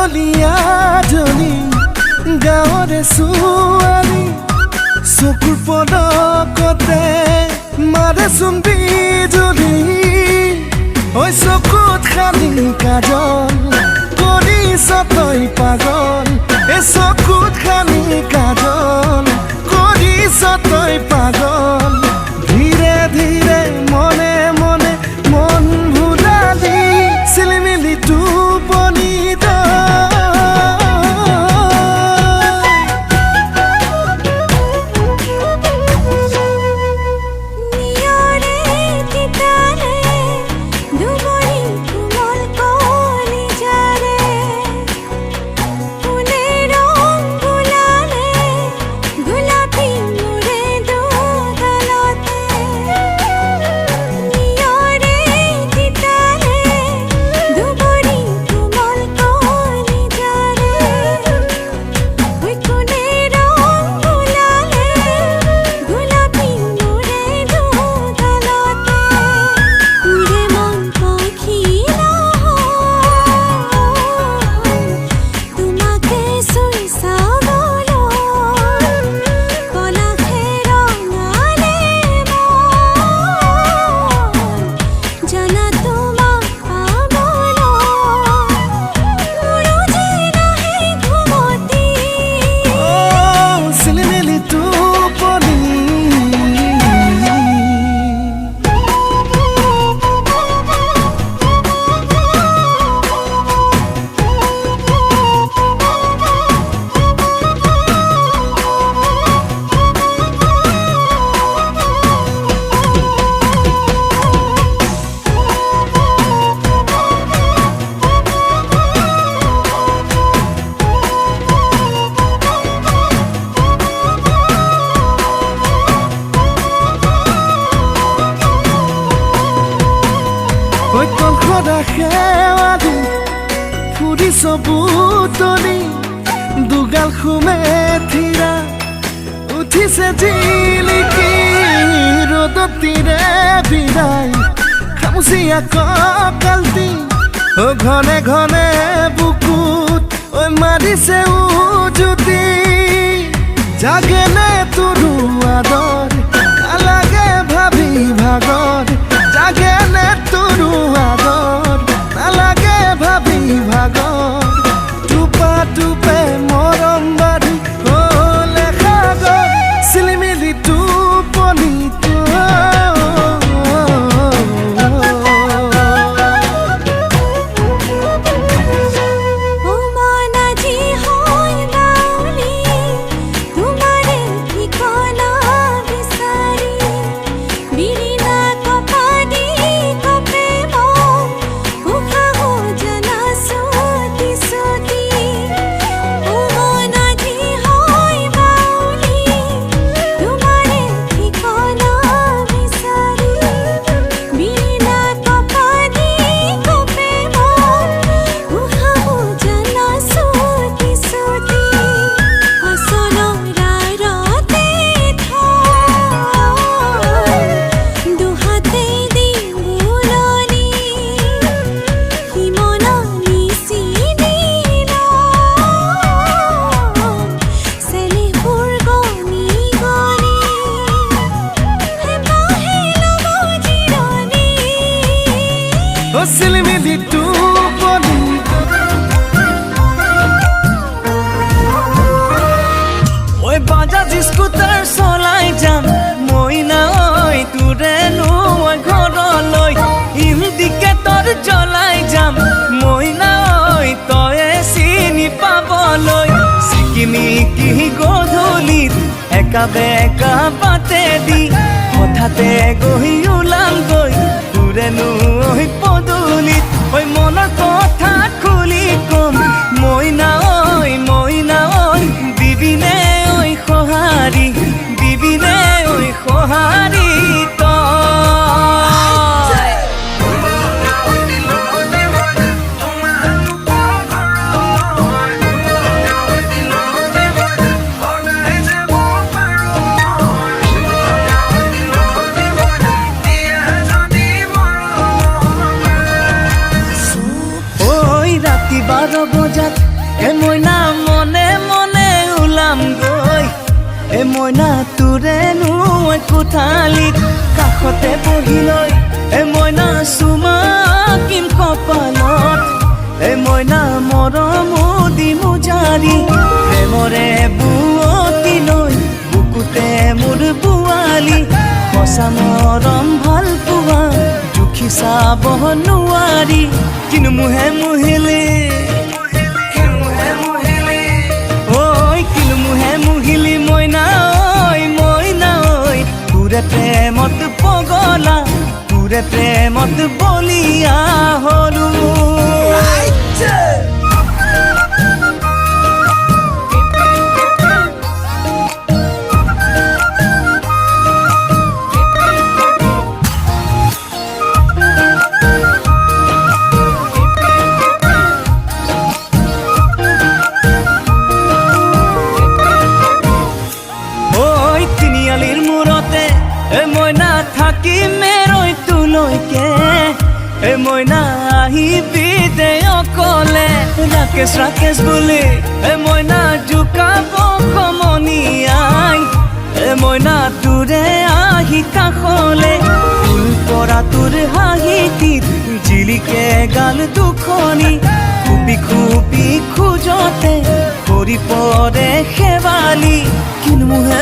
গাঁৱলীয়া জনী গাঁৱৰে ছোৱালী চকুৰ পদকতে মাৰেচোন বিজুলী ঐ চকুত খালি কাজল কৰিছ তই পাগল এ চকুত খালি কাজল কৰিছ তই পাগল ধীৰে ধীৰে মনে মনে মন ভুলালি চিলিমিলি টোপনি খেৱালি ফুৰিছ বুটলি দুগাল খুমে থিৰা উঠিছে জিলিকি ৰ'দত তিৰে বিদায় খামুচিয়া কঁকালটি ঘনে ঘনে বুকুত ঐ মাৰিছে উজুতি জাগেনে তোৰো আদৰ নালাগে ভাবি ভাগৰ জাগেনে তোৰো আদৰ নালাগে ভাবি ভাগৰ টোপা টোপে মৰম বাঢ়ি হ'লে সাগৰ চিলিমিলি টোপনি চিলিমিলি টোপনি ঐ বাজাজ স্কুটাৰ চলাই যাম মইনা ঐ তোৰেনো মই ঘৰলৈ ইণ্ডিকেটৰ জ্বলাই যাম মইনা ঐ তয়ে চিনি পাবলৈ চিকিমিকি গধূলিত একা বেকা বাটেদি হঠাতে গৈ ওলামগৈ তোৰেনো ঐ পদূলিত ঐ মনৰ কথা খুলি কম মইনা ঐ দিবিনে ঐ সঁহাৰি দিবিনে ঐ সঁহাৰি ঐ ৰাতি 12 বজাত মইনা মনে মনে ওলাম গৈ মইনা তোৰেনো কোঠালিত কাষতে বহি লৈ মইনা চুমা কিম কপালত মইনা মৰমো দিমো জাৰি প্ৰেমৰে বুৱতি লৈ বুকুতে মোৰ বোৱালি সঁচা মৰম ভাল পোৱা জুখি চাব নোৱাৰি কিনো মুহে মুহিলি মুহিলি মইনা ঐ তোৰে প্ৰেমত পগলা তোৰে প্ৰেমত বলিয়া হলো তিনিআলিৰ মূৰতে মইনা থাকিমে ৰৈ তোলৈকে মইনা আহিবি দে অকলে ৰাকেশ বুলি মইনা জোকাব সমনীয়াই মইনা তোৰে আহি কাষলে ফুল পৰা তোৰ হাঁহিটিত জিলিকে গাল দুখনি খুবি খুবি খোজতে কৰি পৰে শেৱালি কিনো মুহে